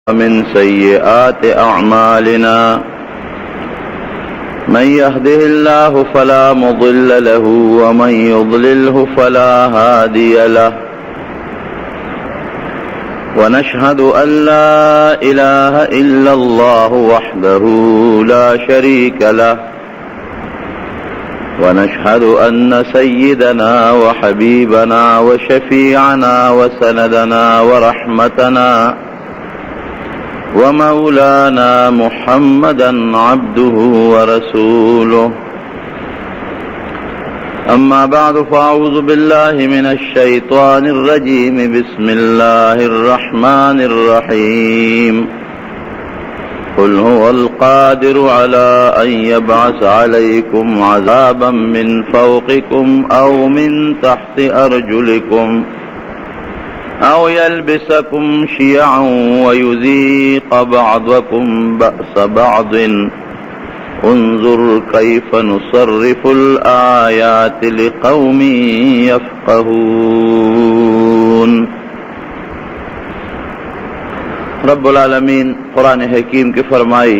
ومن سيئات أعمالنا من يهده الله فلا مضل له ومن يضلله فلا هادي له ونشهد أن لا إله إلا الله وحده لا شريك له ونشهد أن سيدنا وحبيبنا وشفيعنا وسندنا ورحمتنا ومولانا محمدا عبده ورسوله. أما بعد فأعوذ بالله من الشيطان الرجيم. بسم الله الرحمن الرحيم. قل هو القادر على أن يبعث عليكم عذابا من فوقكم أو من تحت أرجلكم أو يلبسكم شيعا ويذيق بعضكم بأس بعض انظر كيف نصرف الآيات لقوم يفقهون. رب العالمین قرآن حکیم کی فرمائی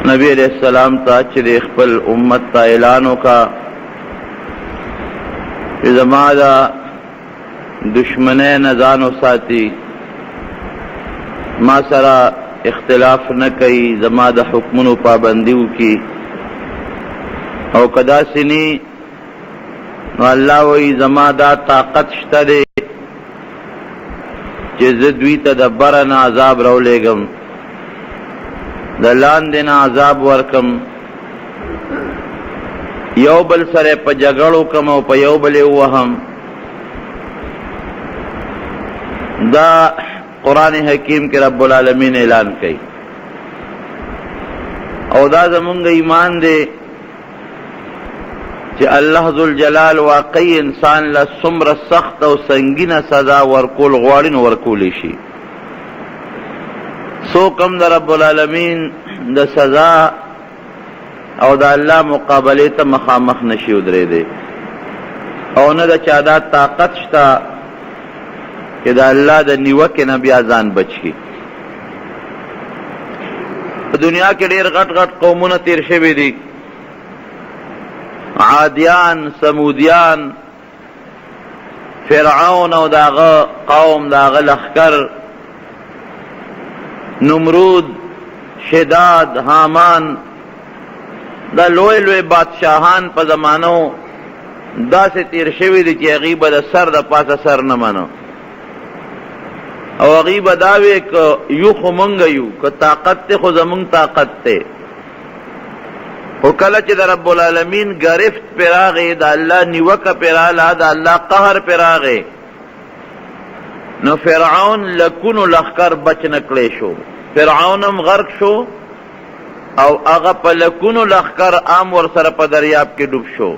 نبی علیہ السلام تا چلی خپل امت تا اعلانو کا زمادا دشمنے نزانو ساتی ما سرا اختلاف نہ کئی زمادہ حکمنو پابندیو کی او کدا سنی نو اللہ وی زمادہ طاقت شتا دے چیز دوی تدبرنا عذاب رو لےگم دلان دینا عذاب ورکم یو بل سرے پا جگڑو کم او پا یو بلے وہم. دا قرآن حکیم کے رب العالمین اعلان کئی او دا زمونگ ایمان دے کہ اللہ ذوالجلال واقعی انسان لا سمر سخت او سنگین سزا ورکول غوارن ورکولی شی. سو کم دا رب العالمین دا سزا او دا اللہ مقابلے تا مخامخ نشی ادرے دے او نا دا چادا طاقت شتا کہ دا اللہ دا نیوک نبی آزان بچ کی. دنیا کے دیر غٹ غٹ قومون تیر شوی دی، عادیان، سمودیان، فرعون او داغا قوم داغا لخکر، نمرود، شداد، حامان، دا لوئے لوئے بادشاہان پا زمانو دا سے تیر شوی دی چی غیب دا سر دا پاسا سر نمانو او غیب داوے کہ یو خو منگیو کہ طاقت تے خو زمونگ طاقت تے او کله چې د رب العالمین گرفت پراغه د الله نیوکه پراله د الله قهر پراغه نو فرعون لکونو لخر بچ نکړې شو، فرعونم غرق شو او هغه په لکونو لخر عام ور سره په دریاب کې ډوب شو.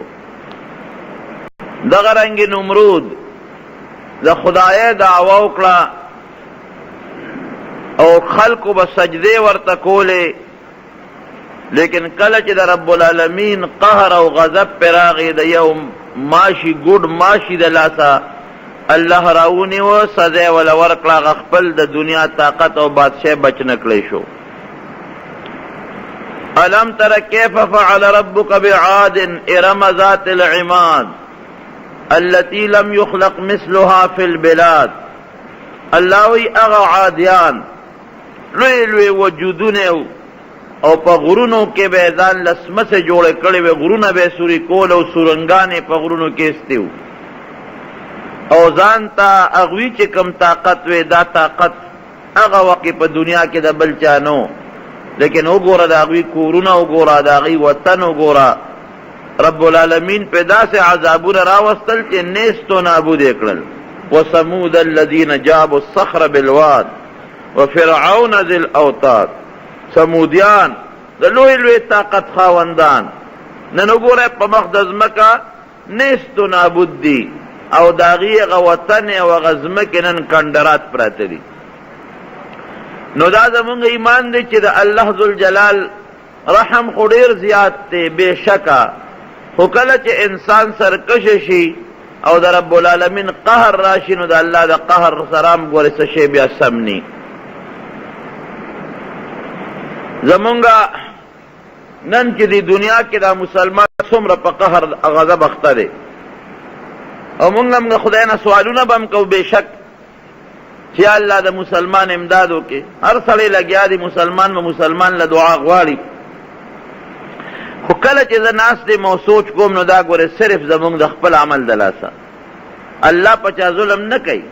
دغه رنګ نمرود د خدای دعوا وکړه او خلقو به سجده ورته کولې، لیکن کله چې د رب العالمین قهر او غضب پراغی د یو ماشی ګډ ماشی د لاسا الله راونی و سزا ولا ورکړه خپل د دنیا طاقت او بادشاہ بچ نکړې شو. الم تر کیف فعل ربک بعاد ارم ذات العماد التي لم يخلق مثلها في البلاد. الله وی اغا عادیان لوی لوی وجودونه او پا غرونو کے بیدان لسمہ سے جوڑے کڑے وے غرونہ بے سوری کول او سورنگانے پا غرونو کیستیو او زانتا اغوی چے کم طاقت وے دا طاقت اغا وقی پا دنیا کے دا بلچانو، لیکن او گورا دا اغوی کورونہ او گورا دا اغوی وطن او گورا رب العالمین پیدا سے عذابون راوستل چے نیستو نابود اکڑل. وَسَمُودَ الَّذِينَ جَابُوا الصَّخْرَ بِالْوَادِ وَفِرْعَوْنَ ذِي الْأَوْتَادِ. سمودیان د لوی لوی طاقت خاوندان نن وګوره په مقدس مکه نیستو نابود دی او داغي غوطن او غزمکه نن کندرات پراته دي. نو دا زمونږ ایمان دی چې د الله ذوالجلال رحم خو ډیر زیات دی بے شکه، خو کله چې انسان سرکش شي او د رب العالمین قهر راشي نو د الله د قهر سرام ګورې څه شی بیا سم ني. زمونږه نن چې د دنیا کې دا مسلمان څومره په قهر غضب اخته دی او مونږ هم خدای نه سوالونه به هم کوو بېشک چې الله د مسلمان امداد وکړي. هر سړی لګیا دی مسلمان به مسلمان له دعا غواړي، خو کله چې زه ناست یم او سوچ کوم نو دا ګورې صرف زمونږ د خپل عمل د لاسه. الله په چا ظلم نه کوي،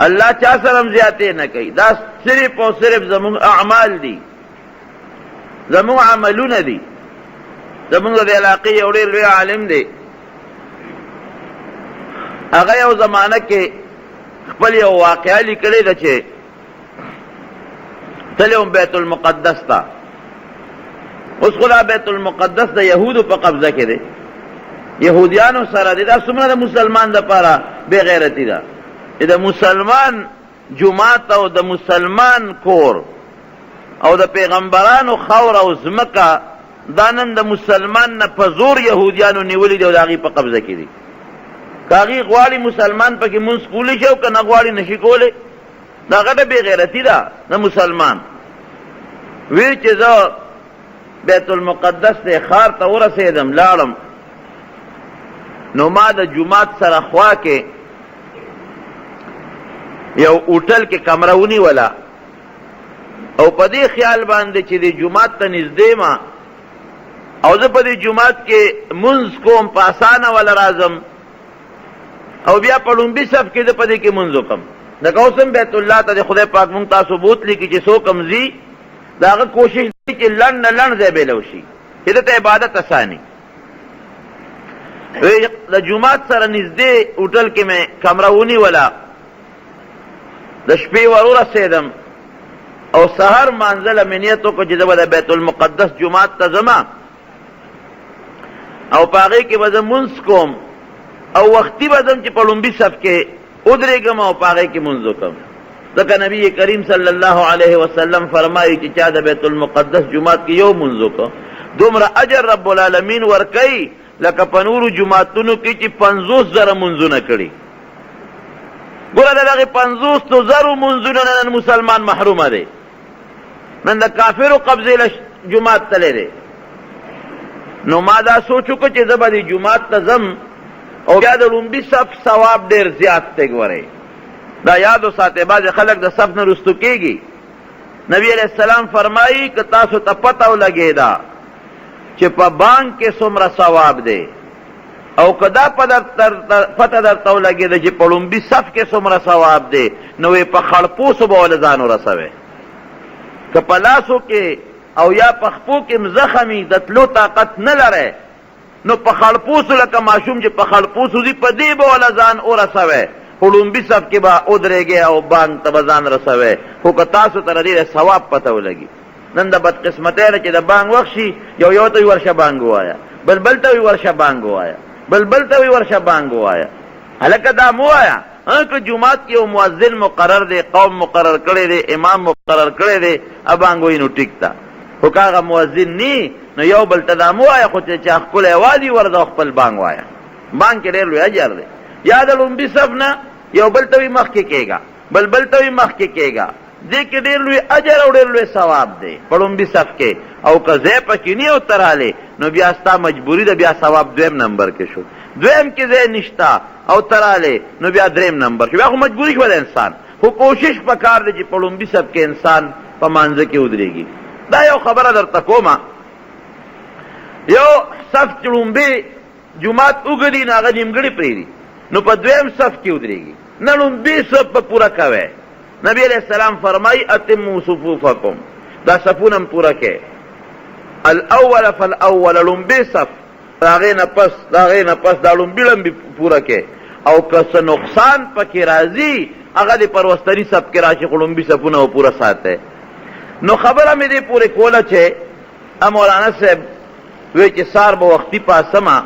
الله چا سره هم زیاتې نه کوي. دا صرف او صرف زمونږ اعمال دي، زمونږ عملونه دي. زمونږ د علاقې یو ډېر لوی عالم دی، هغه یو زمانه کې خپل یو واقعه لیکلې ده چې تللی وم بیت المقدس ته. اوس خو دا بیت المقدس د یهودو په قبضه کې دی، یهودیانو سره دی. دا څومره د مسلمان دپاره بې غیرتي ده چې د مسلمان جومات او د مسلمان کور او د پیغمبرانو خاور او ځمکه دا نن د مسلمان نه په زور یهودیانو نیولي دی او د هغې په قبضه کې دي. که هغې غواړي مسلمان پکې مونځ کولی شي او که نه غواړي نشي کولی. دا غټه بې غیرتي ده د مسلمان. وی چې زه بیت المقدس ته ښار ته ورسېدم، لاړم نو ما د جومات سره خوا کې یو هوټل کې کمره ونیوله او په دې خیال باندې چې د جومات ته نږدې ما او زه په دې جومات کې مونځ کوم، په اسانه وله راځم او بیا په لومبي صف کې زه په دې کې مونځ وکړم. لکه اوس هم بیت الله ته د خدای پاک مونږ تاسو بوتلي کې چې څوک هم ځي د هغه کوشش دی چې لنډ نه لنډ ځای بېله وشي چې ده ته عبادت اساني. د جومات سره نږدې هوټل کې مې کمره ونیوله، د شپې ور ورسېدم او سهار مانځله مې نیت وکړ چې زه به د بیت المقدس جومات ته ځمه او په هغې کې به زه مونځ کوم او وختي به ځم چې په لومبي صف کې ودرېږم او په هغې کې مونځ وکړم. ځکه نبي کریم صلی الله علیه وسلم فرمایي چې چا د بیت المقدس جومات کې یو مونځ وکړ دومره اجر رب العالمین ورکوي لکه په نورو جوماتونو کې چې 50,000 مونځونه کړي. ګوره د دغې 50,000 مونځونه نن مسلمان محرومه دی. نن د کافرو قبضې له جومات تللی دی. نو ما دا سوچ وکړ چې زه به دې جومات ته ځم او بیا د لومبي صف ثواب ډېر زیات دی. ګورئ دا یاد وساتئ، بعضې خلک د صف نه رستو کېږي. نبی علیہ السلام فرمایي که تاسو ته پته ولګېده چې په بانک کې څومره ثواب دی او که دا پته درته ولګېده چې په لومبي صف کې څومره ثواب دی نو په خړپوسو به ولې ځان ورسوئ. که په لاسو کې او یا په خپو کې زخمي د تلو طاقت نه لرئ نو په خړپوسو لکه ماشوم چې په خړپوسو ځي په دې به وله ځان ورسوئ. په لومبي صف کې به ودرېږئ او بانک ته به ځان رسوئ. خو که تاسو ته د دې ثواب پته ولګي. نن د بدقسمتۍ نه چې د بانک وخت شي یو ته وي ورشه بانک ووایه، بل ته وي ورشه بانک ووایه، بل ته وي ورشه بانک ووایه. هلکه دا مه وایه. که جومات کې یو مؤذن مقرر دی، قوم مقرر کړی دی، امام مقرر کړی دی، بانک وایي نو ټیک ده. خو که هغه مؤذن نی نو یو بل ته دا مه وایه، خو چې چا ښکلی وادي ورځه خپل بانک وایه. بانک کې ډېر لوی اجر دی. یا د لومبي صف نه یو بل ته وي مخکې کېږه، بل ته وي مخکې کېږه. دې کې ډېر لوی اجر او ډېر لوی ثواب دی په لومبي صف کې. او که ځای پکې نه او ترالی نو بیا ستا مجبوري ده، بیا ثواب دویم نمبر کې شو. دویم کې ځای نشته او ترالی نو بیا دریم نمبر شو. بیا خو مجبوري شوه د انسان. خو کوشش پکار دی چې په لومبي صف کې انسان په مانځه کې ودرېږي. دا یو خبره درته کومه. یو صف چې لومبي جومات اوږدي نو هغه نیمګړي پرېږدي نو په دویم صف کې ودرېږي. نه لومبي صف به پوره کوئ. نبی علیہ السلام فرمائی اتموا صفوفکم، دا صفونه پوره کې. الاول فالاول لومبي صف، د هغې نه پس دا لومبي پوره کې. او که څه نقصان پکې راځي هغه د پر وستري صف کې راشي، خو لومبي صفونه به پوره ساتئ. نو خبره مې دې پورې کوله چې مولانا صاحب وی چې سار به وختي پاسمه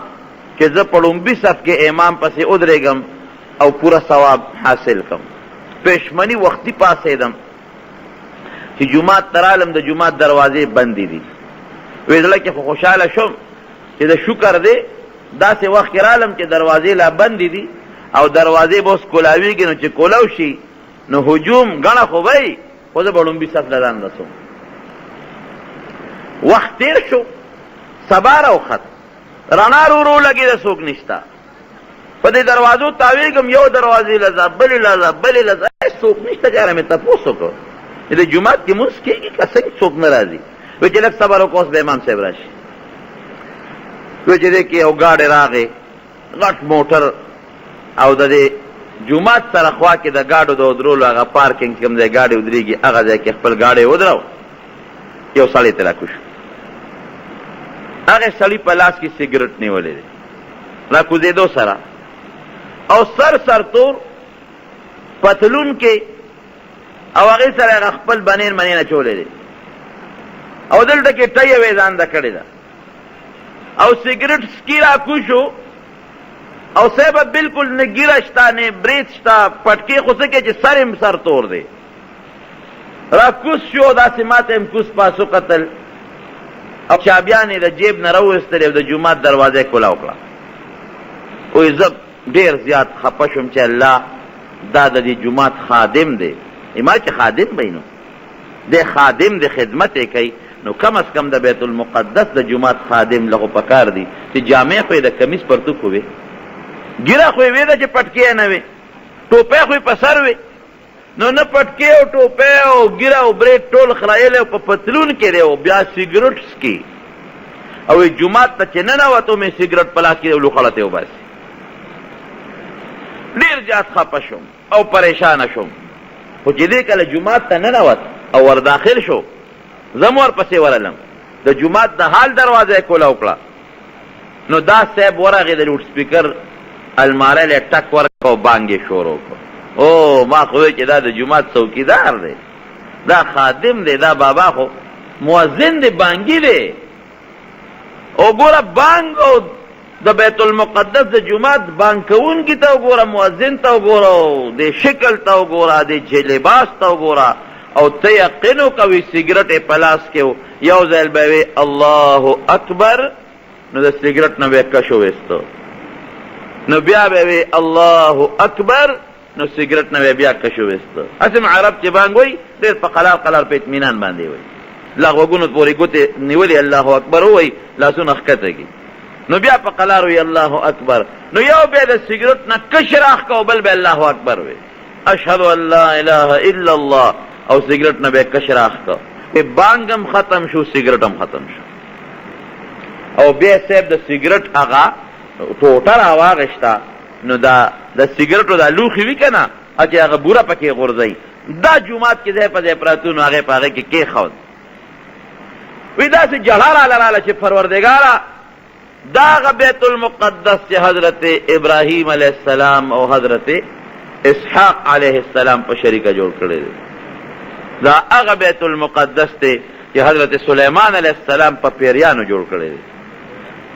چې زه په لومبي صف کې امام پسې ودرېږم او پوره ثواب حاصل کړم. پېشمني وختي پاسېدم چې جومات ته رالم، د جومات دروازې بندې دي. وی زړه کې خو خوشحاله شوم چې د شکر دی داسې وخت کې رالم چې دروازې لا بندې دي او دروازې به اوس کولاویږي، نو چې کولاو شي نو هجوم ګڼه خو به وي، خو زه به لومبي صف له ځان رسوم. وخت تېر شو، سبا راوخت، رڼا رو رو لګېده، څوک نشته. په دې دروازو تاویږم، یو دروازې له ځه، بلې له ځه، بلې له ځه، څوک نشته. چاره مې تپوس وکړو د جومات کې مونځ کېږي که څنګه څوک نه راځي؟ وایي چې لږ صبر وکړه، اوس به امام صاحب راشي. وایي چې دې کې یو ګاډی راغی، غټ موټر، او د دې جومات سره خوا کې د ګاډو د ودرولو هغه پارکینګ چې کوم ځای ګاډي ودرېږي هغه ځای کې خپل ګاډی ودرو. یو سړی ترې راکوش، هغې سړي په لاس کې سګرټ نیولی دی، راکوزېدو سره، او سر تور پتلون کې، او هغې سره هغه خپل بنین اچولی دی، او دلته کې ټۍ یې ځانده کړې ده، او سګرټ سکي راکوشو، او صاحبه بالکل نه ګیره شته نه برید شته، پټکې خو څه کې چې سر هم سر تور دی. راکوس شو، داسې ماته هم کوس پاسو قتل، او چابیان یې د جیب نه راوویستلې او د جومات دروازه یې کولاو کړه. وایي زه ډېر زیات خفه شوم چې الله دا د دې جومات خادم دی. ما چې خادم به نو دی خادم دی، خدمت یې کوي، نو کم از کم د بیت المقدس د جومات خادم له خو پکار دی چې جامع خو یې د کمیس پرتوک وي، ګیره خو یې وې ده چې پټکې یې نه وې، ټوپی خو یې په سر وې، نو نه پټکې او ټوپی او ګیره او برید ټول خرایلی او په پتلون کې دی، او بیا سګرټ څکي، او جومات ته چې ننوتو مې سګرټ په لاس کې لوخړه ته وباسي. ډېر زیات خفه شوم او پریشانه شوم، خو چې دې کله جومات ته ننوت او ور داخل شو، زه م ورپسې ورغلم، د جومات د حال دروازه یې کوله وکړه، نو دا صاحب ورغې د لوډ سپیکر الماری له ټک ورکړه او بانګ یې شروع کړ. او ما خو وایي چې دا د جومات څوکیدار دی، دا خادم دی، دا بابا خو مؤذن دی، بانګي دی. او ګوره بانګ او د بیت المقدس د جومات بانګ کوونکي ته وګوره، مؤذن ته وګوره، د شکل ته وګوره، د لباس ته وګوره، او ته یقین وکوي سګرټ یې په لاس کې و، یو ځل به وي الله اکبر، نو د سګرټ نه به یې کش وویسته، نو بیا به وي الله اکبر، نو سګرټ نه به بیا کش وویسته. هسې عرب چې بانګ وایي ډېر په قلار قلار په اطمینان باندې وایي، لا غوږونو پورې ګوتې نیولې الله اکبر ووایي، لاسونه ښکته کړي، نو بیا په قلار وي الله اکبر، نو یو بیا د سګرټ نه کش راښ که او بل به الله اکبر وي، اشهد ان لا اله الا الله، او سګرټ نه به کش راښ که، بانګ هم ختم شو، سګرټ هم ختم شو. او بیا صاحب د سګرټ هغه ټوټه راواغېشته، نو دا د سګرټو دا لوښي وي که نه، چې هغه بوره پکې غورځوي، دا جومات کې ځای په ځای پراته نو هغې په هغې کې کېښود. وی داسې جړه راله چې پروردګاره دا هغه بیت المقدس چې حضرت ابراهیم علیه السلام او حضرت اسحاق علیه السلام په شریکه جوړ کړی دی، دا هغه بیت المقدس دی چې حضرت سلیمان علیه السلام په پیریانو جوړ کړی دی،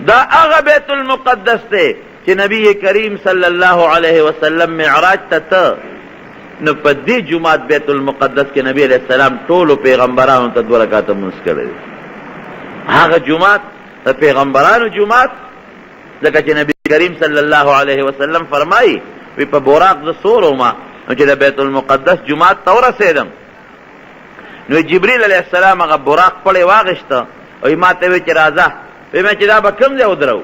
دا هغه بیت المقدس دی چې نبی کریم صلی الله علیه وسلم معراج ته نو په دې جومات بیت المقدس کې نبی علیه السلام ټولو پیغمبرانو ته 2 رکعاته لمونځ کړی دی. هغه جومات د پیغمبرانو جومات، ځکه چې نبی کریم صلی الله علیه وسلم فرمایي وی په براق زه سور ومه، نو چې د بیت المقدس جومات ته ورسېدم، نو جبریل علیه السلام هغه براق پړې واغېسته، وی ما ته وی چې راځه، وی ما چې دا به کوم ځای ودرو،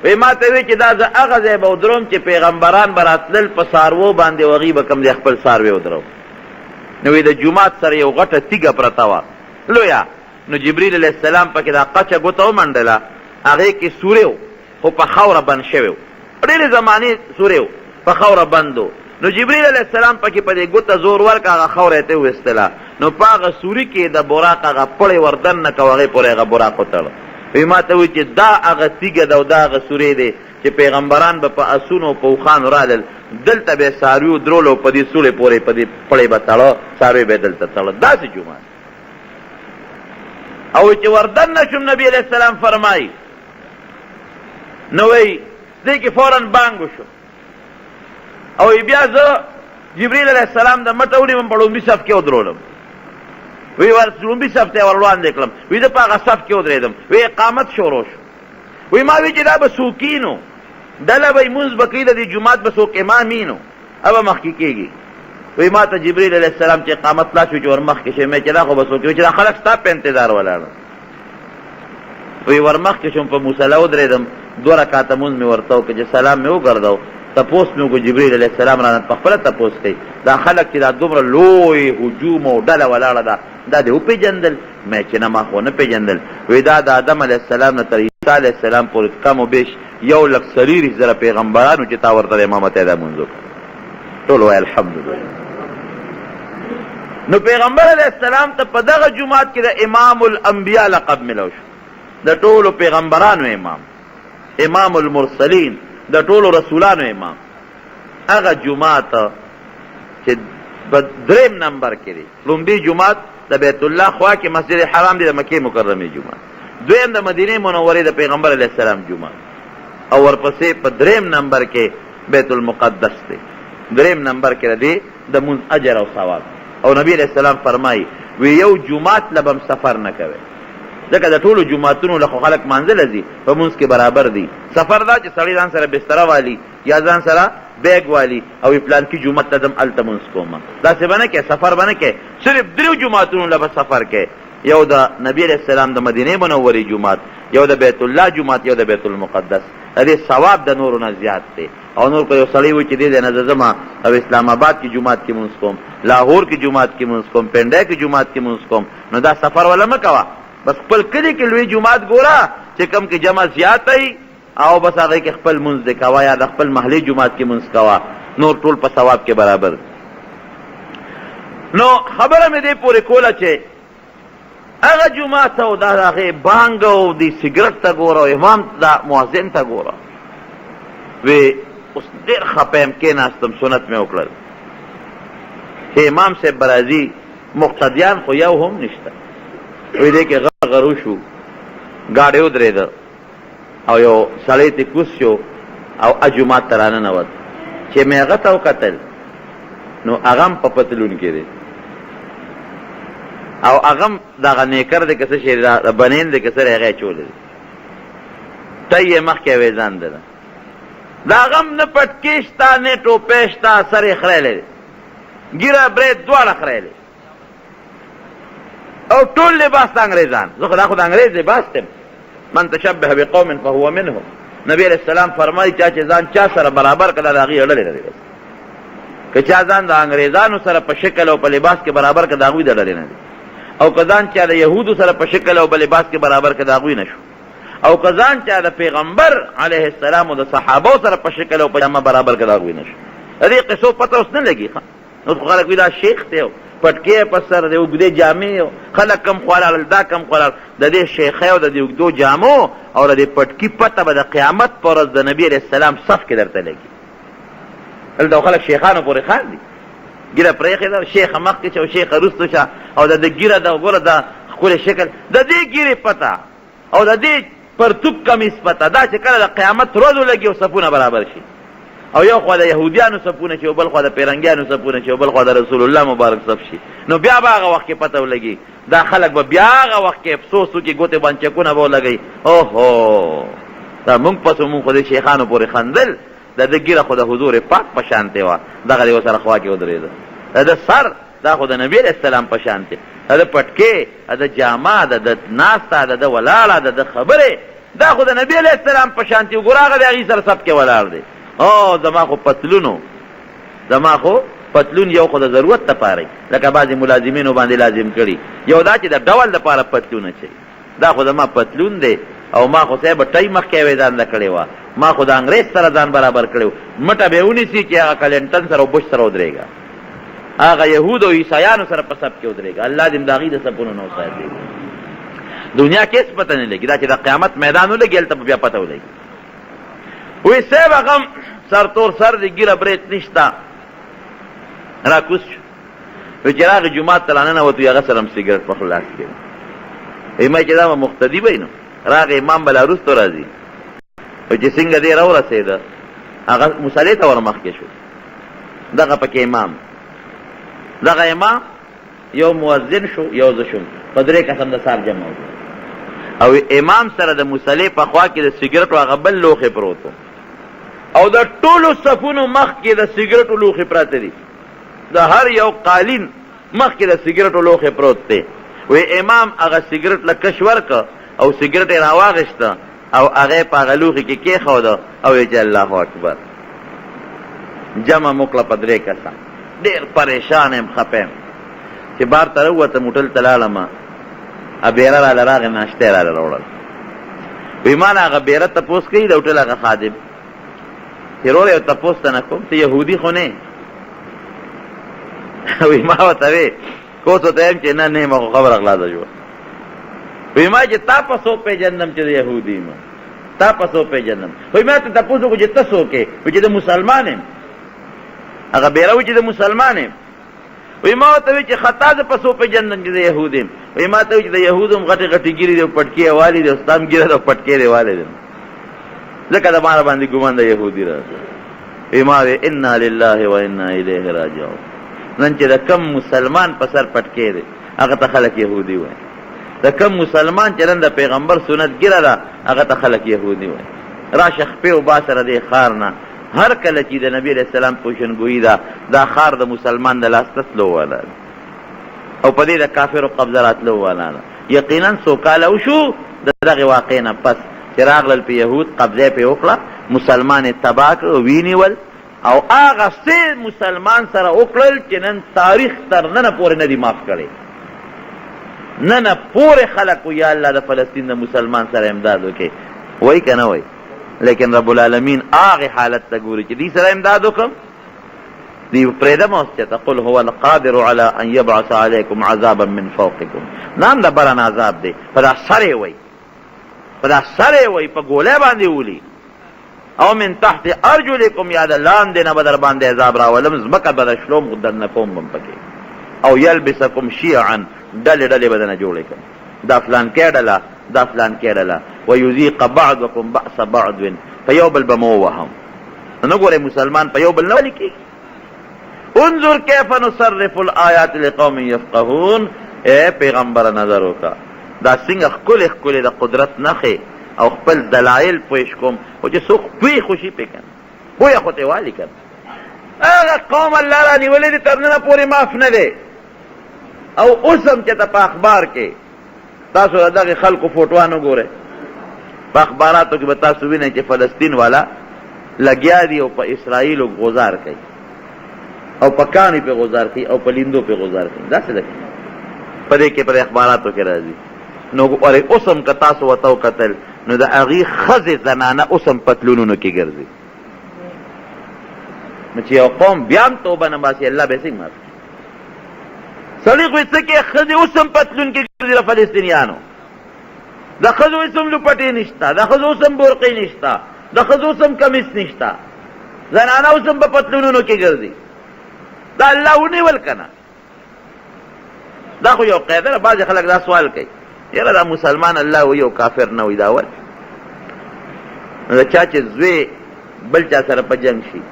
وی ما ته وی چې دا زه هغه ځای به ودروم چې پیغمبران به راتلل په څاروو باندې، و هغوی به کوم ځای خپل څاروی ودرو. نو وی د جومات سره یو غټه تیږه پرته وه لویه، نو جبریل علیه السلام پکې دا قچه ګوته ومنډله، هغې کې سورې و، خو په خاوره بند شوی و، ډېرې زمانې سورې و، په خاوره بند و، نو جبریل علیه السلام پکې په دې ګوته زور ورکړه، هغه خاوره یې ته وویستله، نو په هغه سوري کې د براق هغه پړې وردن نه که هغې پورې هغه براق وتړه. وی ما ته وایي چې دا هغه تیږه ده او دا هغه سورې دی چې پیغمبران به په اسونو او په اوښانو رالل، دلته به یې څاروي ودرولو، په دې سورې پورې په دې پړې به تړه، څاروي به یې دلته تړه، داسې جومات. او چې وردن نه شوم، نبی علیه السلام فرمایي، نو وی دې کې فوراً بانګ وشو، او بیا زه جبریل علیه السلام د مټه ونیوم، په لومبي صف کې ودرولم، وی لومبي صف ته ور وړاندې کړم، وی زه په هغه صف کې ودرېدم، وی اقامت شروع شو، وی ما وی چې دا به څوکینو ډله به یې مونځ به کوي د دې جومات به څوک امامینو هغه مخکې کېږي. وی ما ته جبریل علیه السلام چې اقامت لا شو چې ور مخکې شوی مې چې دا خو به څوک چې دا خلک ستا په انتظار ولاړه. وی ور مخکې شوم په مصلی ودرېدم 2 رکعاته مونځ مې ورته وکړه چې سلام مې وګرځاو تپوس مې وکړو جبریل علیه السلام رانه په خپله تپوس کوي دا خلک چې دا دومره لوی هجوم او ډله ولاړه ده دا دې وپېژندل؟ مې چې نه ما خو نه پېژندل. وی دا د آدم علیه السلام نه تر عیسی علیه السلام پورې کم و بیش 1,40,000 پیغمبرانو چې تا ورته د امامت دا مونځ وکړه. ټول وایي الحمدلله. نو پیغمبر علیه السلام ته په دغه جومات کې د امام الانبیا لقب ملو شو، د ټولو پیغمبرانو امام، امام المرسلین، د ټولو رسولانو امام. هغه جومات چې په 3 نمبر کې دی، لومبي جومات د بیت الله خوا کې مسجد حرام دی، د مکې مکرمې جومات. دویم د مدینه منورې د پیغمبر علیه السلام جومات، او ورپسې په 3 نمبر کې بیت المقدس دی. 3 نمبر کې دی د مونځ اجر او ثواب. او نبی علیہ السلام فرمایي وی یو جومات لبم سفر نه کوي، ځکه د ټولو جوماتونو له خلک منزل ځي په مونځ کې برابر دي. سفر دا چې سړی ځان سره بستره والی یا ځان سره بیگ والی او پلان کې جومات ته ځم هلته مونځ کوم، داسې به نه کوې، سفر به نه کوې. صرف 3 جوماتونو له به سفر کوې، یو د نبی علیہ السلام د مدینې منورې جومات، یو د بیت الله جومات، یو د بیت المقدس. د دې ثواب د نورو نه زیات دی. او نور که یو سړی وي چې دې دی نه زه ځم او اسلام آباد کې جومات کې مونځ کوم، لاهور کې جومات کې مونځ کوم، پنډۍ کې جومات کې مونځ کوم، نو دا سفر ولا مه کوه. بس خپل کلي کې لوی جومات ګوره چې کم کې جمع زیات وي او بس هغې کې خپل مونځ دې کوه، یا د خپل محلي جومات کې مونځ کوه، نور ټول په ثواب کې برابر. نو خبره مې دې پورې کوله چې هغه جومات او دا هغې بانګ او دې سګرټ ته ګوره او امام دا مؤذن ته ګوره. وی اوس ډېر خفه یم، کېناستم، سنت مې وکړل چې امام صاحب به راځي، مقتدیان خو یو هم نشته. وی دې کې غر وشو، ګاډی ودرېده او یو سړی ترې کوز شو او جومات ته راننوت. چې مې هغه ته وکتل نو هغه هم په پتلون کې دی او هغه هم دغه نیکر دی که څه شی د بنین دی که څه دی هغه یې چولی دی، تی یې مخکې ویزان دی. د هغه هم نه پټکي شته نه ټوپۍ شته، سر یې خریلی دی، ږیره برید دواړه خریلی او ټول لباس د انګریزان. زه خو دا خو د انګریز لباس یم. من تشبه بقوم فهو منهم. نبی علیہ السلام فرمایي چا چې ځان چا سره برابر کړه د هغې اړلې نه دی. که چا ځان د انګریزانو سره په شکل او په لباس کې برابر کړه د هغوی د اړلې نه دی، او که ځان چا د یهودو سره په شکل او په لباس کې برابر کړه د هغوی نه شو، او که ځان چا د پیغمبر علیه السلام او د صحابو سره په شکل او په جامه برابر کړه د هغوی نه شو. د دې قصو پته اوس نه لګي. نو خلک وایي دا شیخ دی، پټکې په سر دی، اوږدې جامې، خلک کم خوړل، دا کم خوړل. د دې شیخۍ او د دې اوږدو جامو او د دې پټکي پته به د قیامت په ورځ د نبي علیه السلام صف کې درته لګي. دلته خلک شیخانو پورې خاندي، ږیره پرېښې ده، شیخه مخکې شه او شیخه وروسته شه، او د ده ږیره ده ګوره د ښکلی شکل، د دې ږیرې پته او د دې پرتوب کمیس پته، دا چې کله د قیامت ورځ ولګي او صفونه برابر شي، او یو خوا د یهودیانو صفونه شي او بل خوا د پیرنګیانو صفونه شي او بل خوا د رسول الله مبارک صف شي، نو بیا به هغه وخت کې پته ولګي. دا خلک به بیا هغه وخت کې افسوس وکړي، ګوتې باندې چکونه به ولګوي، اوهو دا مونږ پسو مونږ خو د شیخانو پورې خندل، د ده ږیره خو د حضور پاک په شانتې وه، دغه دی ورسره خوا کې ودرېده. د ده سر دا خو د نبي علیه السلام په شانتې، د ده پټکې، د ده جامه، د ده ناسته، د ده ولاړه، د ده خبرې، دا خو د نبي علیه السلام په شانتې. ګوره هغه د هغې سره صف کې ولاړ دی. او زما خو پتلونو، زما خو پتلون یو خو د ضرورت دپاره لکه بعضې ملازمینو باندې لازم کړي، یو دا چې د ډول دپاره پتلون اچوي، دا خو زما پتلون دی. او ما خو صاحب ټی مخکې ویزانده کړې وه، ما خو د انګریز سره ځان برابر کړی و، مټه به یې ونیسي چې هغه کلینټن سره او بش سره ودرېږه، هغه یهود او عیسایانو سره په صف کې ودرېږه. الله دې د هغې د صفونو نه وساتي. دنیا کې هېڅ پته نه لګي، دا چې د قیامت میدان ولګي هلته به بیا پته ولګي. وی صاحب هغه سر تور سر دی، ږیره برېت نشته، را کوز شو. وی چې راغې جومات ته راننوت، وي هغه سره هم سګرټ په خلاص کې وی ما چې دا به مقتدي به نو راغې امام به لا وروستو راځي. وی چې څنګه دی راورسېده، هغه مصلې ته ور مخکې شو، دغه پکې امام، دغه امام یو مؤذن شو، یو زه شوم، په 3 کسان د سار جمع وکړو. او امام سره د مصلی په خوا کې د سیګریټو هغه بل لوښی پروت او د ټولو صفونو مخ کې د سیګریټو لوښي پراته دي، د هر یو قالین مخ کې د سیګریټو لوښی پروت دی. وی امام هغه سیګریټ له کش ورکه او سیګریټ یې راواغېسته او هغه په هغه لوښي کې کېښوده او یې چې الله اکبر. جمع موکړه په 3 کسه، ډېر پریشان یم خفه یم چې بار ته راووتم هوټل ته لاړم، بیره راله راغې ناشته یې راله راوړل. وی ما نه هغه بیره تپوس کوي د هوټل هغه خادم چې وروره یو تپوس ته نه کوم ته یهودي خو نه؟ وی ما ورته وې کوس ورته یم چې نه نه یم خو خبره خلاصه شوه. وی ما چې تا په څوک پېژندم چې د یهودي یم، تا په څوک پېژندم؟ وی ما ته تپوس وکړو چې ته څوک یې؟ وی چې د مسلمان یم. هغه بیره وی چې د مسلمان یم. وی ما ورته وی چې خطا زه په څوک پېژندم چې د یهود یم؟ وی ما ته وی چې د یهودو هم غټې غټې ګیرې دي او پټکې یې والي دي او ستا هم ګیره ده او پټکې دې والی دی، ځکه د ما باندې ګمان د یهودي راځي. وی ما وی انا لله و انا الیه راجعون. نن چې د کم مسلمان په سر پټکې دی هغه ته خلک یهودي وایي، د کم مسلمان چې نن د پیغمبر سنت ګیره ده هغه ته خلک یهودي وایي. راشه خپې وباسه د دې ښار نه، هر کله چې د نبی علیہ السلام پوشنګویي ده دا ښار د مسلمان د لاس ته تلو والا ده او په دې د کافرو قبضه راتلو والا ده. یقینا څو کاله وشو د دغې واقعې نه پس چې راغلل په یهود قبضه یې پرې وکړه، مسلمان یې تباه کړ او وینیول او هغه څه مسلمان سره وکړل چې نن تاریخ تر ننه پورې نه دي معاف کړی. ننه پورې خلک و یا الله د فلسطین د مسلمان سره امداد وکړي، وایي که نه وایي؟ لیکن رب العالمین هغې حالت ته ګوري چې دې سره امداد وکړم، دی پرېږدم اوس چې قل هو القادر على ان يبعث عليكم عذابا من فوقكم. نام د بره نه عذاب دی، په دا سر یې وایي، په دا سر یې وایي، په ګولی باندې ولي او من تحت ارجلکم، یا د لاندې نه به در باندې عذاب راولم، ځمکه به درشلوم درنه کوم بم پکې، او یلبسکم شیعا، ډلې ډلې به درنه جوړې کړم، دا فلانکې ډله دا فلانکې ډله، ویذیق بعضکم بأس بعض، په یو بل به مو ووهم. نو ګورئ مسلمان په یو بل نه ولي کېږي. انظر کیف نصرف الآیات لقوم یفقهون. اے پیغمبر نظر وکړه دا څنګه ښکلې ښکلې د قدرت نښې او خپل دلایل پوښ کوم، خو چې څوک پوی خوشي پې کنه پویه خو ته والي کنه. هغه قوم الله را نیولې دي تر ننه پورې معاف نه دی. او اوس هم چې ته په اخبار کې تاسو د دغې خلکو فوټوان وګورئ، په اخباراتو کې به تاسو وینئ چې فلسطین والا لګیا دي او په اسرائیلو غوزار کوي او په کاڼي پې غوزار کوي او په لیندو پې غوزار کوي. داسې ده په دې کې پر اخباراتو کې راځي. نو ګورئ اوس هم که تاسو ورته وکتل نو د هغې ښځې زنانه اوس هم پتلونونو کې ګرځي. نو چې یو قوم بیا هم توبه نه باسي الله به یې څنګه معاف کړي؟ سړي خو یې څه کې ښځې اوس هم پتلون کې ګرځي د فلسطینیانو، د ښځو اوس هم لوپټې نشته، د ښځو اوس هم بورقې نشته، د ښځو اوس هم کمیس نشته، زنانه اوس هم په پتلونونو کې ګرځي. دا الله ونیول که نه؟ دا خو یو قاعده ده. بعضې خلک دا سوال کوي یاره دا مسلمان الله وي او کافر نه وي، دا ولې؟ نو د چا چې زوی بل چا سره په جنګ شي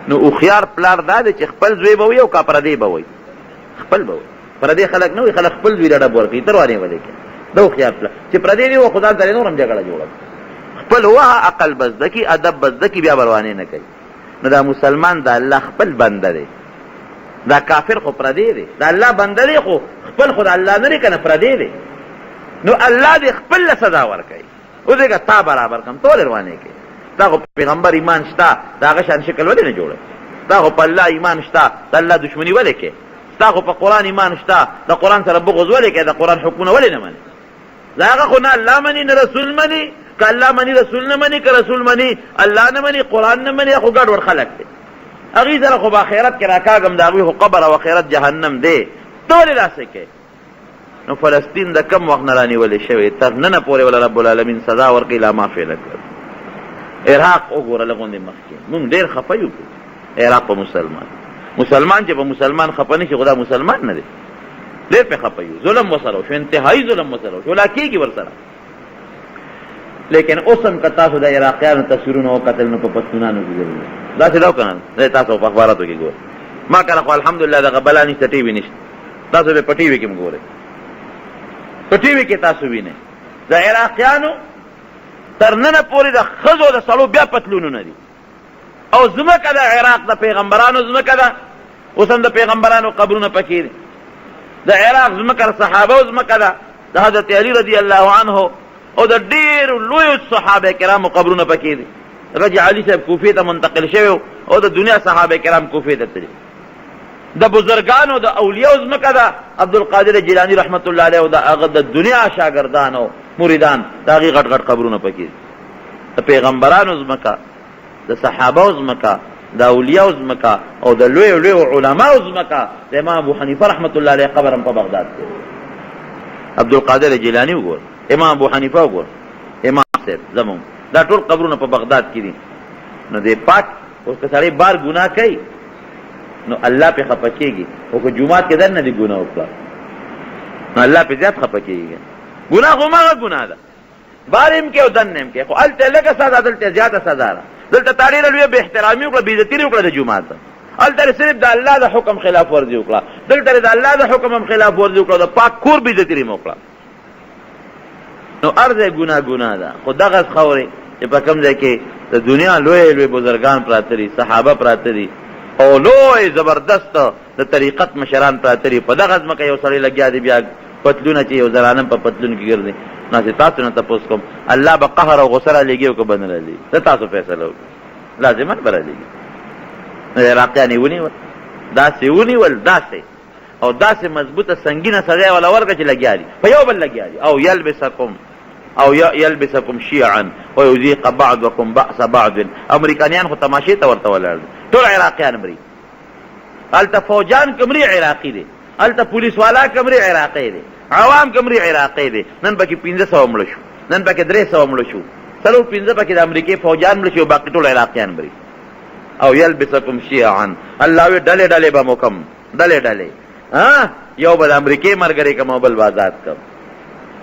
نو هوښیار پلار دا دی چې خپل زوی به وي او که پردی به وي، خپل به وي. پردی خلک نه وي، خلک خپل زوی له ډب ورکوي تر وانې ولې کوي. دا هوښیار پلار چې پردی دی و خو ځان سره نور هم جګړه جوړه خپل وه عقل به زده کي ادب به زده کي بیا پروانې نه کوي. نو دا مسلمان د الله خپل بنده دی، دا کافر خو پردی دی، دا الله بنده دی خو خپل خو د الله نه دی که نه پردی دی. نو الله دې خپل له سزا ورکوي. اوس دې که تا برابر کړم ته ولې روانې کوې؟ تا خو پیغمبر ایمان شته د هغه شان شکل ولې نه جوړوې؟ تا خو په الله ایمان شته د الله دشمني ولې کوې؟ تا خو په قرآن ایمان شته د قرآن سره بغض ولې کوې؟ د قرآن حکمونه ولې نه منې؟ د هغه خو نه الله مني نه رسول مني، که الله مني رسول نه مني، که رسول مني الله نه مني، قرآن نه مني، خو ګډوډ خلک دی. هغې سره خو به آخرت کې راکاږم د هغوی خو قبر او آخرت جهنم دی. ته ولې داسې کوې؟ نو فلسطین د کم وخت نه رانیولې شوې تر ننه پورې وله رب العالمین سزا ورکوي لا معاف یې نه کړل. عراق وګوره لږ غوندې مخکې موږ ډېر خفه یو عراق په مسلمان چې په مسلمان خفه نه شي خو دا مسلمان نه دی، ډېر پې خفه یو. ظلم ورسره وشو، انتهایي ظلم ورسره وشو، لا کېږي ورسره. لیکن اوس هم که تاسو د عراقیانو تصویرونه وکتل نو په پښتونانو کې ګرځي داسې ده که نه؟ تاسو په اخباراتو کې ګورئ. ما کله خو الحمدلله دغه بلا نشته، ټي وي نشته، تاسو به په ټي وي کې هم ګورئ، په ټي وي کې تاسو وینئ د عراقیانو تر ننه پورې د ښځو د سړو بیا پتلونونه دي او ځمکه د عراق د پیغمبرانو ځمکه ده، اوس هم د پیغمبرانو قبرونه پکې دي. د عراق ځمکه د صحابه ځمکه ده، د حضرت علي رضی الله عنه او د ډېرو لویو صحابه کرامو قبرونه پکې دي. رجع علي صاحب کوفې ته منتقل شوی او د دنیا صحابه کرام کوفې ته تللي. د بزرګانو د اولیاو ځمکه ده، عبدالقادر جیلاني رحمت الله علیه او د هغه د دنیا شاګردان او مریدان د هغې غټ غټ قبرونه پکې دي. د پیغمبرانو ځمکه، د صحابه ځمکه، د اولیاو ځمکه او د لویو لویو علماو ځمکه. د امام ابو حنیفه رحمت الله علیه قبر هم په بغداد کې. عبدالقادر جیلاني وګور، امام ابو حنیفه وګور، امام صاحب زمون، دا ټول قبرونه په بغداد کې دي. نو دې پاک اوس که سړی بار ګناه کوي نو الله پې خفه کېږي، خو که جومات کې دننه دې ګناه وکړه نو الله پې زیات خفه کېږي. ګناه خو هماغه ګناه ده، بار هم کې او دننه هم کې، خو هلته لږه سزا، دلته زیاته سزا ده. دلته تا ډېره لویه بې احترامي وکړه، بې عزتي دې وکړه د جومات ته. هلته صرف د الله د حکم خلاف ورزي وکړه، دلته د الله د حکم هم خلاف ورزي وکړه، د پاک کور بې عزتي دې وکړه. نو هر ځای ګناه ده. خو دغه خاورې چې په کوم ځای کې د دنیا لوی لوی بزرګان پراته دي، صحابه پراته دي او لوی زبردست د طریقت مشران پراته دي، په دغه ځمکه یو سړی لګیا دی بیا پتلونه چې یو زرانم په پتلون کې ګرځي. نو چې تاسو نه تپوس کوم الله به قهر او غصه رالیږي او که به نه رالیږي، ته تاسو فیصله وکړئ، لازما به رالیږي. نو عراقیان یې ونیول، داسې ونیول، داسې او داسې مضبوطه سنګینه سزا یې وله ورکړه چې لګیا دي، په یو بل لګیا دي. او یلبسکم شیعا ویذیق بعضکم بأس بعض. امریکانیان خو تماشې ته ورته ولاړ دي، ټول عراقیان مري. هلته فوجان که مري عراقي دي، هلته پولیس والا که مري عراقي دي، عوام که مري عراقي دي. نن پکې 500 مړه شو، نن پکې 300 مړه شو، 4-5 پکې د امریکې فوجان مړه شي او باقي ټول عراقیان مري. او یلبسکم شیعا، الله وی ډلې ډلې به مو کم، ډلې ډلې. یو به د امریکې ملګری کم او بل به آزاد کم،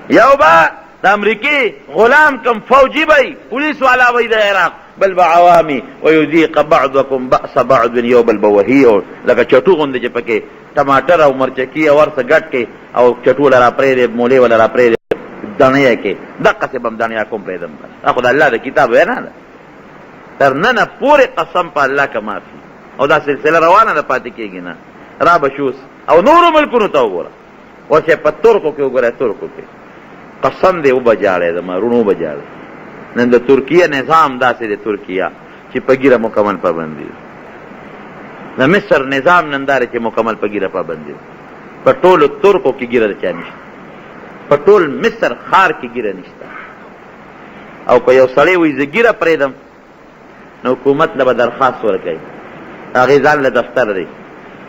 یو به د امریکې غلام کم، فوجي به پولیس والا به د عراق، بل به عوامي. ویذیق بعضکم بأس بعض، یو بل به وهي او لکه چټو غوندې چې پکې ټماټر او مرچکي او ورسه ګډ کې او چټو وله را پرېږدې، مولې وله را پرېږدې، دڼیا کې دقسې به هم دڼیا کوم پرېږدم. دا خو د الله د کتاب وینا ده. تر ننه پورې قسم په الله که معافي او دا سلسله روانه ده، پاتې کېږي نه. را به شوس او نورو ملکونو ته وګوره، اوس یې په ترکو کې وګوره، ترکو کې قسم دی وبجاړی زما رونو وبجاړی. نن د ترکیه نظام داسې دی، ترکیه چې په ګیره مکمل پابندي، د مصر نظام نن دا چې مکمل په ګیره پابندي. په ټولو ترکو کې ګیره د چا نشته، په ټول مصر ښار کې ګیره نشته. او که یو سړی وایي زه ګیره پرېږدم نو حکومت له به درخواست ورکوي، هغې ځان له دفتر دی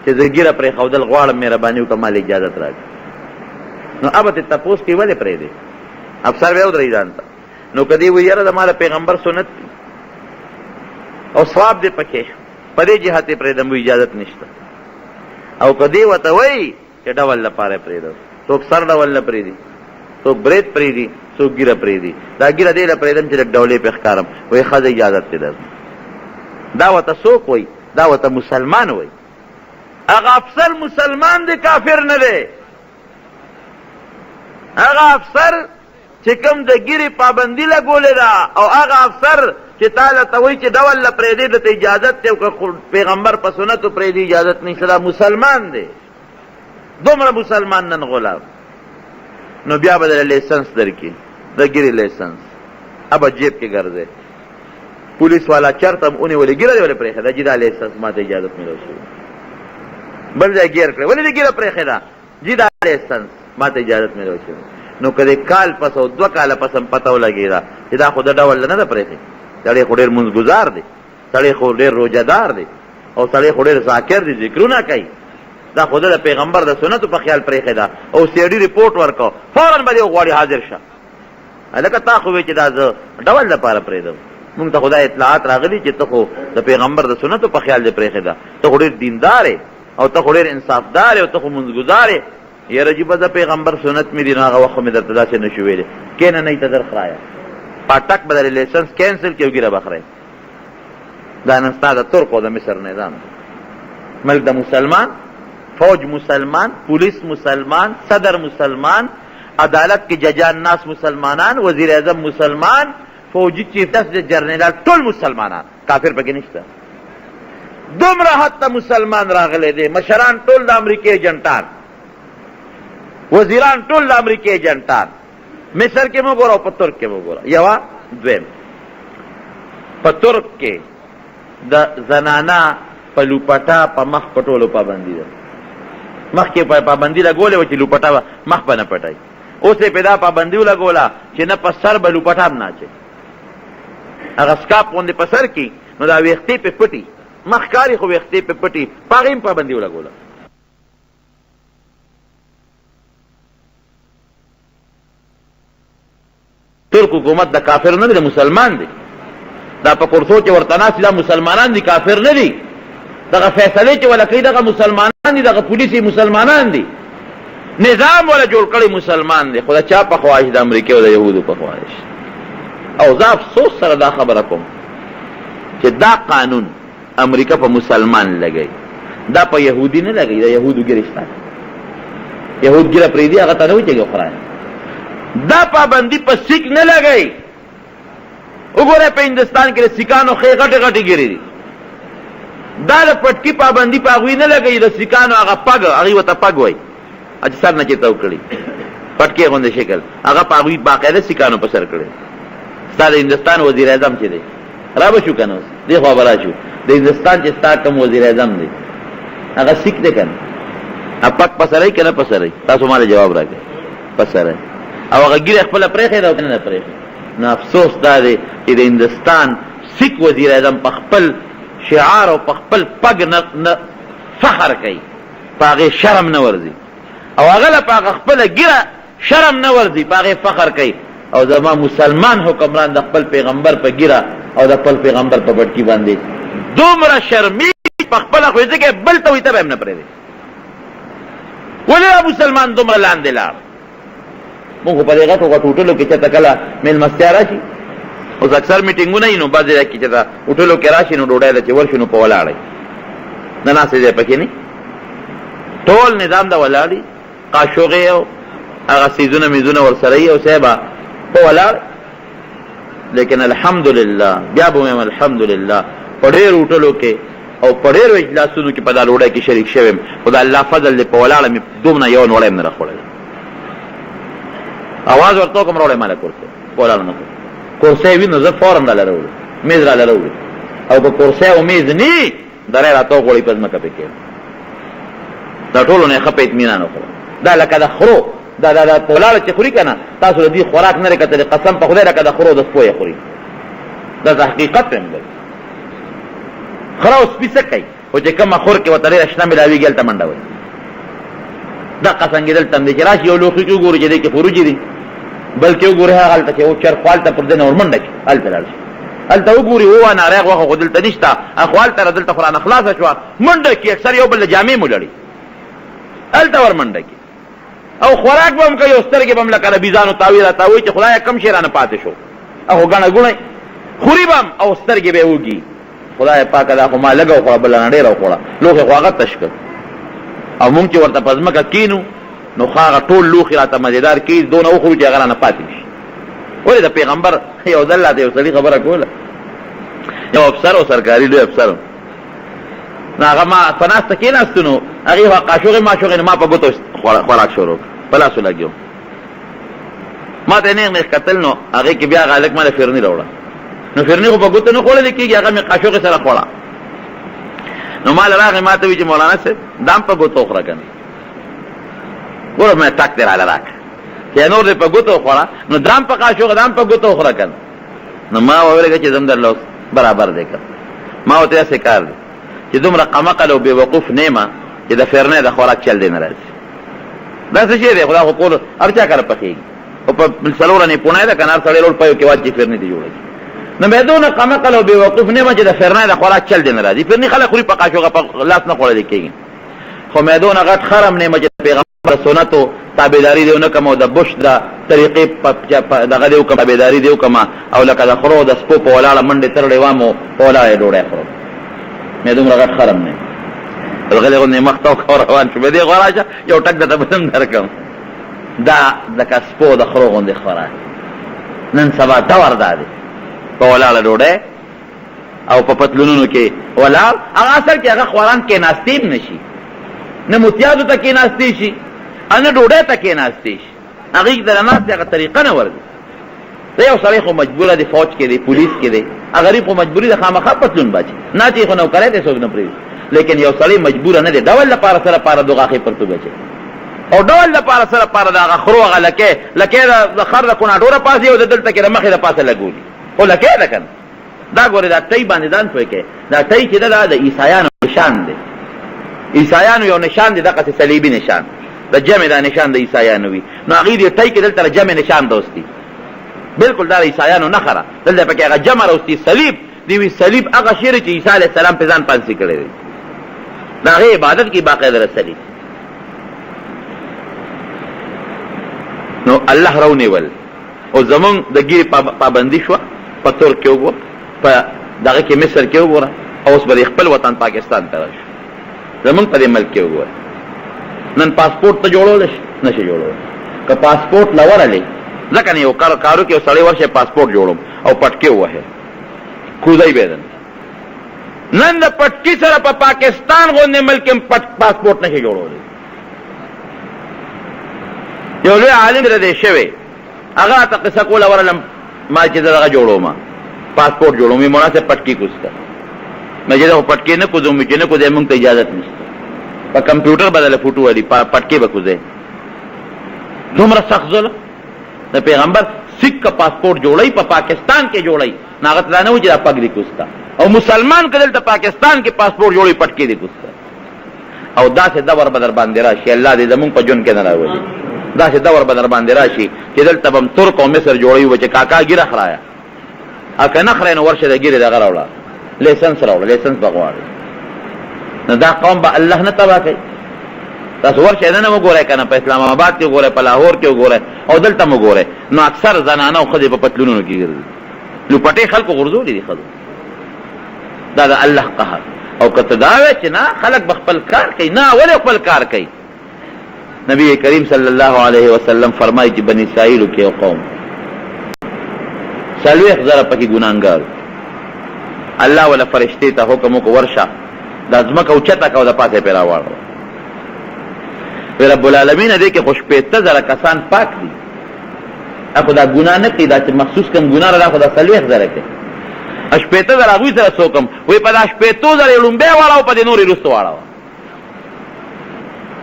چې زه ګیره پرېښودل غواړم، مهرباني وکړه ما له اجازت راکړي. نو اب ته تپوس کې ولې پرېږدې؟ افسر به ودرېږي ځان ته. نو که دې وایي یاره زما د پیغمبر سنت او ثواب دې پکې، په دې جهت یې پرېږدم، وایي اجازت نشته. او که دې ورته وایي چې ډول لپاره یې پرېږدم، څوک سر ډول نه پرېږدي، څوک برید پرېږدي، څوک ګیره پرېږدي. دا ګیره دې له پرېږدم چې لږ ډولې پې ښکارم، وایي ښځه اجازت دې درکړم. دا ورته څوک وایي؟ دا ورته مسلمان وایي. هغه افسر مسلمان دی، کافر نه دی. هغه افسر چې کوم د ګیرې پابندي لګولې ده او هغه افسر چې تا ته وایي چې ډول له پرېږدې درته اجازت دی، او که پیغمبر په سنتو پرېږدي اجازت نشته، دا مسلمان دی. دومره مسلمان نن غلام. نو بیا به دله لیسنس درکړي، د ګیرې لیسنس، ابه جیب کې ګرځې. پولیس والا چرته هم ونیولې، ګیره دې ولې پرېښې ده؟ جي دا لیسنس ما ته اجازت میلو شوي. بل ځای ګیر کړی، ولې دې ګیره پرېښې ده؟ جي دا لیسنس ما ته اجازت میلو شوي. نو که دې کال پس او 2 کاله پس هم پته ولګېده چې دا خو د ډول نه ده پرېښې، سړی خو ډېر منځګزار دی، سړی خو ډېر روژهدار دی، او سړی خو ډېر ذاکر دی، ذکرونه کوي، دا خو د پیغمبر د سنتو په خیال پرېښې ده. او سی ډي رپورټ ورکړه، فوراً به دې وغواړي حاضر شه. هلکه تا خو وایې چې دا زه ډول لپاره پرېږدم، مونږ ته خو دا اطلاعات راغلي چې ته خو د پیغمبر د سنتو په خیال دې پرېښې ده، ته خو ډېر دیندار یې او ته خو ډېر انصافدار یې او ته خو منځګزار یې. یاره جي به د پیغمبر سنت مې دي، نو هغه وخت خو مې درته داسې نه شو ویلې. کښېنه نه یې ته در خرایه، پاټک به درې لیسنس کینسل کړي او ګیره به خرایې. دا نن ستا د ترک او د مصر نظام، ملک د مسلمان، فوج مسلمان، پولیس مسلمان، صدر مسلمان، عدالت کې ججان ناس مسلمانان، وزیر اعظم مسلمان، فوجي چیف جسټس جنرال ټول مسلمانان، کافر پکې نشته. دومره حد ته مسلمان راغلی دی، مشران ټول د امریکې ایجنټان، وزیران ټول د امریکې ایجنټان. مصر کې مو ګوره او په ترک کې مو ګوره. یوه دویم، په ترک کې د زنانا په لوپټا په مخ پټولو پابندي ده. مخکې پابندي لګولې وه چې لوپټا مخ به نه پټوي، اوس یې پیدا پابندي ولګوله چې نه په سر به لوپټا هم نه اچوي، هغه سکاپ غوندې په سر کې، نو دا ویښتې پې پټي، مخ کاري خو ویښتې پې پټي، په هغې هم پابندي ولګوله. ترک حکومت د کافر نه دی، د مسلمان دی. دا په کرسو چې ورته ناست دا مسلمانان دي، کافر نه دي. دغه فیصلې چې ولا کوي دغه مسلمانان دي، دغه پولیس مسلمانان دي، نظام ولا جوړ کړی مسلمان دی. خو د چا په خواهش؟ د امریکې او د یهودو په خواهش. او زه افسوس سره دا خبره کوم چې دا قانون امریکا په مسلمان لګوي، دا په یهودي نه لګوي. د یهودو ګیره شته، یهود ګیره پرېږدي، هغه ته نه وایي چې خورای. دا پابندي په سیک نه لګوي. وګورئ په هندوستان کې د سیکانو ښې غټې غټې ګیرې دي، دا د پټکي پابندي په هغوی نه لګوي. د سیکانو هغه پګ، هغوی ورته پګ وایي، چې سر نه چېرته وکړي، پټکې غوندې شکل، هغه په هغوی باقاعده سیکانو په سر کړی. ستا د هندوستان وزیر اعظم چې دی را به شو که نه؟ اوس دې خوا به را شو. د هندوستان چې ستا کوم وزیر اعظم دی هغه سیک دی که نه؟ پک په سرای که نه په سرای؟ تاسو ماله جواب راکړئ. په سرای. او هغه ګیره خپله پرېښې ده او که نه ده پرېښې؟ نو افسوس دا دی چې د هندوستان سیک وزیر اعظم په خپل شعار او په خپل پګ نه فخر کوي، په هغې شرم نه ورځي، او هغه له په هغه خپله ګیره شرم نه ورځي، په هغې فخر کوي. او زما مسلمان حکمران د خپل پیغمبر په ګیره او د خپل پیغمبر په بټکي باندې دومره شرمېږي په خپله، خو ځکه بل ته وایي ته به هم نه پرېږدي. ولې دا مسلمان دومره لاندې لاړ؟ مونږ خو په دې غټو غټو هوټلو کې چېرته کله مېلمستیا را شي، اوس اکثر میټینګونه وي، نو بعضې ځای کې چېرته هوټلو کې را شي، نو ډوډۍ ده چې ورشي نو په ولاړی نه ناستې ځای پکې نه، ټول نظام د ولاړي، قاشوغې او هغه سیزونه میزونه ورسره وي، او صاحبه په ولاړ. لیکن الحمدلله، بیا به ویم الحمدلله، په ډېرو هوټلو کې او په ډېرو اجلاسونو کې په دا ډوډۍ کې شریک شوی یم، خو د الله فضل دی په ولاړه مې دومره یو نوړی هم نه راخوړی. اواز ورته وکړم راوړی ماله کورسۍ، په ولاړه نه کورسۍ وي نو زه فوراً راله راوړي، میز راله راوړي، او په کورسۍ او میز نه دری راته وغوړي په ځمکه پکې، دا ټولو نه یې ښه په اطمینان وخوړه. دا لکه د خرو دا په ولاړه چې خوري که نه، تاسو د دې خوراک نه دی کتلی، قسم په خدای لکه د خرو د سپو یې خوري. دا د حقیقت هم دی. خره او سپي څه کوي؟ خو چې کومه خور کې ورته ډېره شنه ملاوېږي هلته منډه وایي. دقه څنګې دلته هم دی چې راشي یو لوښي کې وګوري چې دی کې فروجي دي، بلکې وګوري هغه هلته چې و چرخ خو هلته پر دې نه ورمنډه کړي، هلته لاړ شي، هلته وګوري ووه ناریغ غوښه خو دلته نشته، خو هلته دلته خو رانه خلاصه شوه، منډه کړي، اکثر یو بل له جامې مو لړي، هلته ورمنډه کړي. او خوراک به هم کوي، او سترګې به هم لکه د بیزانو تاوي را تاوي چې خدایه کم شی رانه پاتې شو، او ګڼه ګوڼه خوري به هم، او سترګې به یې وږي، خدای پاکه دا خو ما لږه وخوړه بله نه ډېره وخوړه، لوښی خو هغه تش کړ. او مونږ چې ورته په ځمکه کښېنو نو خو هغه ټول لوښي راته مزېدار کېږي، دونه وخورو چې هغه رانه پاتې شي. ولې د پیغمبر یو ځل راته یو سړي خبره کوله، یو افسر و، سرکاري لوی افسر و، نو هغه ما په ناسته کېناستو، نو هغې قاشوغې ماشوغې نو ما په ګوتو خوراک شروع په لاسو لګېو، ما ته یې نیغ نیغ کتل، نو هغې کې بیا هغه هلک ما له فرني راوړه، نو فرني خو په ګوتو نه خوړلی کېږي، هغه مې قاشوغې سره خوړه. نو ما له راغې ما ته وایي چې مولانا صاحب دا هم په ګوتو وخوره که نه، ګوره مې ټک دې راله راکړه چې نور دې په ګوتو وخوړه، نو دا هم په قاشوغه دا هم په ګوتو وخوره که نه. نو ما وویل چې زم درله اوس برابر دی که ما ورته داسې کار دی چې دومره قمقل او بې وقوف نه یم چې د فرنۍ د خوراک چل دی نه راځي. دا څه شی دی؟ خو دا خو کول هر چا کره پخېږي، خو په څلوره نه پونی ده که نه، هر سړی رول پیو کې واچي فرنۍ دې جوړه کړي. نو مې دونه قمقل او بې وقوف نه یم چې د فرنۍ د خوراک چل دی نه راځي. فرنۍ خلک خوري، په قاشوغه په لاس نه خوړلی کېږي، خو مې دونه غټ خرم نه یم چې د پیغمبر سنتو تابعداري دې ونه کړم، او د بش د طریقې دغه دې وکړم، تابعداري دې وکړم، او لکه د خرو د سپو په ولاړه منډې ترړې وام او په ولاړه یې ډوډۍ خورم. مې دومره غټ خرم نه یم. غلی غوندې مخ ته وکړه روان شو، مې دې غوا راشه یو ټک درته به هم درکړم. دا لکه سپو د خرو غوندې خوراک. نن سبا دور دا دی په ولاړه ډوډۍ او په پتلونونو کې ولاړ، هغه اصل کې هغه خواران کېناستې هم نشي، نه متیازو ته کېناستې شي نه ډوډۍ ته کېناستې شي، هغې کې د ناستې هغه طریقه نه ورځي. دا یو سړی خو مجبوره دی، فوج کې دی، پولیس کې دی، غریب خو مجبوري ده خامخا پتلون باچي نه چې خو نوکری دی څوک نه پرېږدي، لیکن یو سړی مجبوره نه دی ډول لپاره سره پاره دو غاښې پرتو بچي او ډول لپاره سره پاره د هغه خرو هغه لکۍ د خر د کوناټوره پاسې او د دلته کې د مخې د پاسه لګولي خو لکۍ ده که نه. دا ګورې دا ټی باندې ځان پوه کوې، دا ټی چې ده دا د عیسایانو نشان دی، عیسایانو یو نشان دی دقسې صلیبي نشان، د جمع دا نشان د عیسایانو وي، نو هغې دې ټی کې دلته د جمع نشان دوستي بالکل دا د عیسایانو نښه ده، دلته پکې هغه جمع راوستي صلیب دی، وي صلیب هغه شی چې عیسی علیه السلام پې ځان پانسي کړی دی، د هغې عبادت کې باقاعده رسلي. نو الله راونیول او زمونږ د ګیرې پابندي شوه، په ترک کې وګوره، په دغه کې مصر کې وګوره، او اوس به خپل وطن پاکستان ته راشو، زمونږ په دې ملک کې وګوره. نن پاسپورټ ته جوړولی شي نشي جوړولی، که پاسپورټ له ورلې ځکه نه یو کارو کې یو سړی ورشه پاسپورټ جوړوم او پټکې ووهې کوزی به نن د پټکي سره په پاکستان غوندې ملک کې پاسپورټ نشي جوړولی. یو لوی عالم ردی شوی هغه ته قصه کوله ورلم ما چې دغه جوړوم پاسپورټ جوړوم مناسب پټکي کوسته مې چې دا پټکي نه کوزوم چې نه کوزې مونږ ته اجازه نشته، په کمپیوټر بدله فوټو والی پټکي به کوزې دومره سخت ظلم. د پیغمبر سکه پاسپورټ جوړی په پاکستان کې جوړی ناغه ته نه و چې دا پګ دی کوسته، او مسلمان که دلته پاکستان کې پاسپورټ جوړی پټکي دی کوسته، او داسې دور به در باندې راشي الله دې زمونږ په ژوند کې نه راولي، داسې دور به در باندې راشي چې دلته به هم ترک او مصر جوړوي و چې کاکا ګیره خرایا او که نه خرای نو ورشه د ګیرې دغه راوړه لیسنس راوړه، لیسنس به غواړي. نو دا قوم به الله نه تباه کوي. تاسو ورشه نه وګورئ که نه په اسلام آباد کې وګورئ، په لاهور کې وګورئ او دلته م وګورئ، نو اکثر زنانه او ښځې په پتلونونو کې ګرځي، لوپټې خلکو غورځولي دي ښځو. دا د الله قهر. او که ته دا وایې چې نه خلک به خپل کار کوي، نه ولې خپل کار کوي؟ نبی کریم صلی الله علیه وسلم فرمایي چې بني اسرائیلو کې یو قوم 40,000 پکې ګناهګار، الله ولا فرشتې ته حکم وکړ ورشه دا ځمکه اوچته کړه او د پاسه یې پرې راواړوه. رب العالمین دې کې خو 15,000 کسان پاک دي، اخو دا ګناه نه کوي، دا چې مخصوص کوم ګناه را خو دا 40,000 کوي، 15,000 هغوی سره څه کوم وایي په دا 15,000 یې لومبی واړوه په دې نورې وروسته واړوه.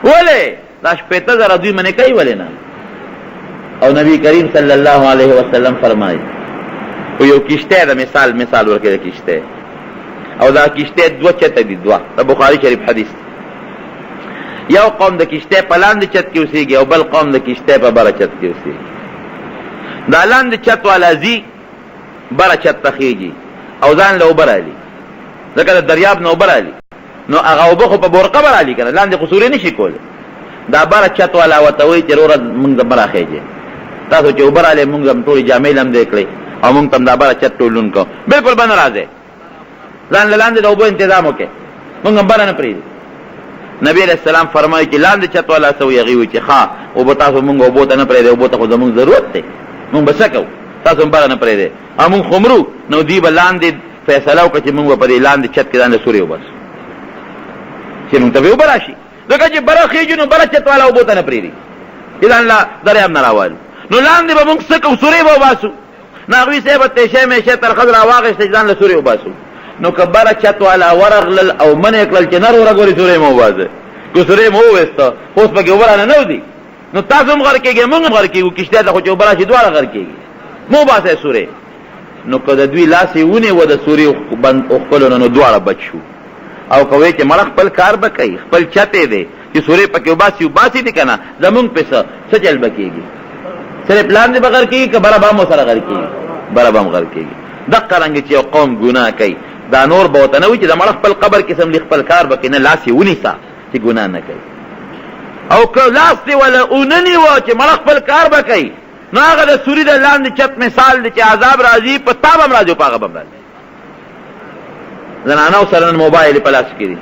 ولې دا 15,000 دوی منې کوي ولې نه؟ او نبی کریم صلی الله علیه وسلم فرمایي و یو کشته د مثال ورکړي د کشته، او دا کشته دوه چته دي، دوه د بخاري شریف حدیث. یو قوم د کشته په لاندې چت کې اوسېږي او بل قوم د کشته په بره چت کې اوسېږي. دا لاندې چت والا ځي بره چت ته خېږي او ځان له اوبه رالي، ځکه د دریاب نه اوبه رالي، نو هغه اوبه خو په بورقه به رالي که نه، لاندې خو سورې نه شي کولی. دا بره چت والا ورته وایي چې وروره مونږ ته مه راخېږئ، تاسو چې اوبه رالئ مونږ هم ټولې جامې لمدې کړئ او مونږ ته هم دا بره چت ټول لوند کړو، بلکل به نه راځئ، ځان له لاندې د اوبو انتظام وکړئ، مونږ هم بره نه پرېږدو. نبی علیہ السلام فرمایي چې لاندې چت والا څه وایي؟ هغې وایي چې ښه اوبه تاسو مونږ اوبو ته نه پرېږدئ، اوبو ته خو زمونږ ضرورت دی، مونږ به څه کوو؟ تاسو هم بره نه پرېږدئ او مونږ خو مرو. نو دوی به لاندې فیصله وکړه چې مونږ به په دې لاندې چت کې لاندې سورې وباسو چې مونږ ته به اوبه راشي، ځکه چې بره خېږي نو بره چت والا اوبو ته نه پرېږدي چې ځان له دریاب نه راوالو، نو لاندې به مونږ څه کوو؟ سورې به وباسو. نو هغوی صاحب تیشه میشه ترخز راواغېسته چې ځان له سورې وباسو. نو که بره چت والا ورغلل او منې کړل چې نه وروره ګورې سورې مه وباسئ، که سورې مو وویسته خو اوس پکې اوبه رانه نه وځي، نو تاسو هم غر کېږئ مونږ هم غر کېږو، کشتۍ ته خو چې اوبه راشي دواړه غر کېږي، مه وباسئ سورې. نو که د دوی لاس یې ونیوه د سورې وښکلو نه نو دواړه بچ شو. او که وایي چې مړه خپل کار به کوي، خپل چت یې دی چې سورې پکې وباسي دي که نه، زمونږ پې څه چل به کېږي؟ صرف لاندې به غر کېږي که بره به هم ورسره غر کېږي؟ بره به هم غر کېږي. دقه رنګې چې یو قوم ګناه کوي، دا نور به ورته نه وایي چې د مړه خپل قبر کې څملي خپل کار به کوي، نه لاس یې ونیسه چې ګناه نه کوي. او که لاس دې ولا ونه نیوه چې مړه خپل کار به کوي، نو هغه د سوري د لاندې چت مثال دی چې عذاب راځي، په تا به هم راځي او په هغه به هم راځي. زنانو سره نن موبایل په لاس کې دي،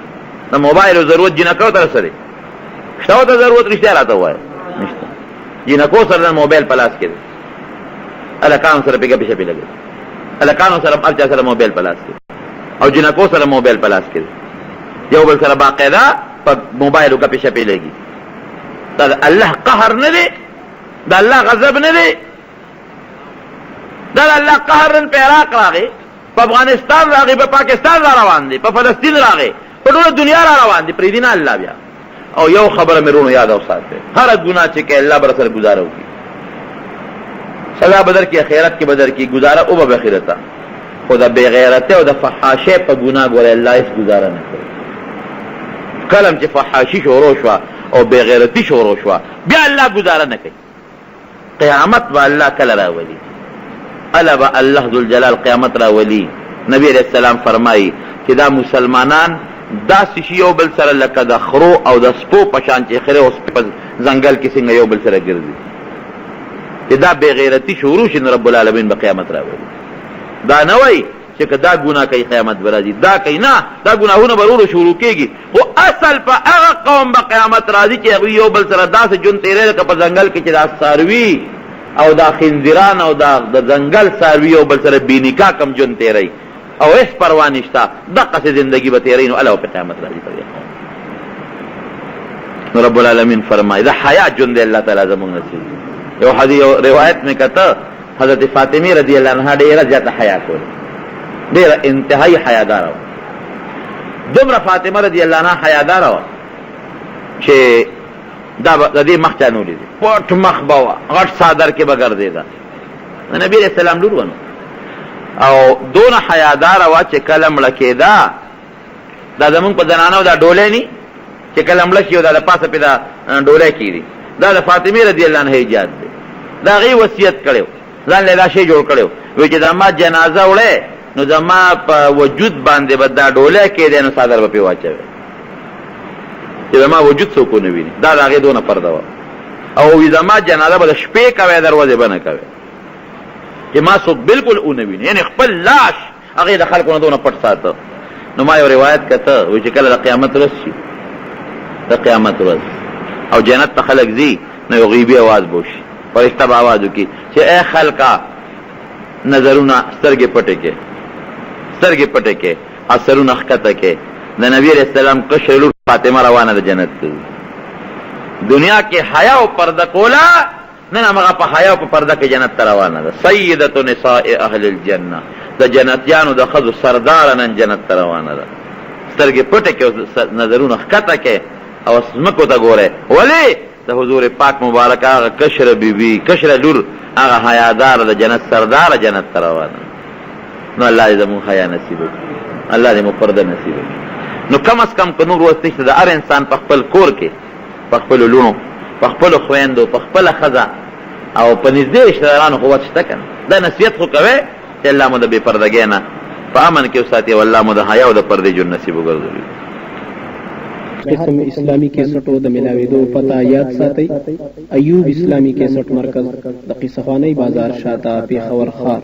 د موبایلو ضرورت جنکو ته رسه دی؟ شته ورته ضرورت؟ رښتیا راته ووایه نشته. جنکو سره موبایل پلاس کې الکانو سره پیګه پېښه پیلګي الکانو سره ارچا سره موبایل پلاس کې او جنکو سره موبایل پلاس کې یو بل سره باقاعده په موبایل کې پېښه پیلګي دا الله قهر نه دی دا الله غضب نه دی دا الله قهر نن په عراق راغی په افغانستان راغی په پاکستان را روان دي په فلسطین راغی په ټول دنیا را روان دي پرې دینه الله بیا او یو خبره مې رونو یاد او ساته هر ګناه چې کې الله بر سره گزاره وکي سزا بدر کی خیرت کی بدر کی گزاره او به خیرتا خدا بے غیرت او د فحاشه په ګناه ګور الله اس گزاره نه کوي کلم چې فحاشي شروع شو او بے غیرتی شروع شو بیا الله گزاره نه کوي قیامت با الله کله راولي الا با الله ذو الجلال قیامت راولي نبی علیہ السلام فرمایي چې دا مسلمانان دا سشي یو بل سره لکه د خرو او د سپو پشان چې خره او سپو ځنګل کې څنګه یو بل سره ګرځي چې دا بے غیرتی شروع شي رب العالمین په قیامت راوړي دا نه وای چې دا ګناه کوي قیامت راځي دا کوي نه دا ګناهونه ضرور شروع کیږي او اصل په هغه قوم په قیامت راځي چې یو بل سره داسې جون تیرې لکه په ځنګل کې چې دا ساروي او دا خنزیران او دا د ځنګل ساروي او بل سره بینیکا کم جون تیرې او اس پروا نشتا دقه سے زندگی به تیرې نو الله په قیامت راځي نو رب العالمین فرمایي دا حیا جون دی الله تعالی زموږ نصیب یو حدیث روایت میں کہتا حضرت فاطمی رضی اللہ عنہ ډیره زیاته حیا کول ډیره انتهایی حیادار و دومره فاطمه رضی اللہ عنہ حیادار و چې دا د دې مخ چانو لیدي پټ مخ باوا غټ صادر کې بغیر دیدا نبی رسول الله لور ونه او دون حیادار و چې کلم لکېدا دا زمون په زنانو دا ډولې ني چې کلم لکېو دا پاسه په دا ډولې کیږي دا د فاطمه رضی الله عنها ایجاد دی دا غي وصیت کړو ځان له دا شی جوړ کړو وی چې زما جنازه وړه نو زما په وجود باندې بد ډوله کې دي نو صادر په واچوي چې زما وجود څوک نه ویني دا هغه دونه پرده و او وی زما جنازه به شپې کوي دروازه بنه کوي چې ما څوک بالکل اون ویني یعنی خپل لاش هغه د خلکو دونه پټ ساتو نو ما یو روایت کته وی چې کله د قیامت ورځ شي د قیامت ورځ او جنت ته خلق زی نو یو غیبی आवाज بوشي فرشتہ به आवाज وکي چې اے خلقا نظرونه سترګې پټې کې اثرونه خکته کې د نبی رسول الله قشر فاطمه روانه د جنت ته دنیا کې حیا او پرده کولا نه هغه په حیا او په پرده کې جنت ته روانه ده سیدۃ نساء اهل الجنه د جنتیانو د خذ سردار نن جنت ته روانه ده سترګې پټې کې نظرونه خکته کې او اسمکو ته ګوره ولی د حضور پاک مبارک هغه کشر بیبي کشر لور هغه حیادار د جنت سردار جنت ته روانه نو الله دې مو حیا نصیب وکړي الله دې مو پرده نصیب وکړي نو کم از کم که نور وسته چې د هر انسان په خپل کور کې په خپل لونو په خپل خويندو په خپل خزا او په نږدې رشتہدارانو قوت شته کنه دا نصیحت خو کوي چې الله مو د بے پردګۍ نه په امن کې وساتي او الله مو د حیا او د پردې جون نصیب وګرځوي قسم اسلامی کیسټو د ملاویدو پتا یاد ساتي ایوب اسلامی کیسټ مرکز د قصخانی بازار شاته پیښور خار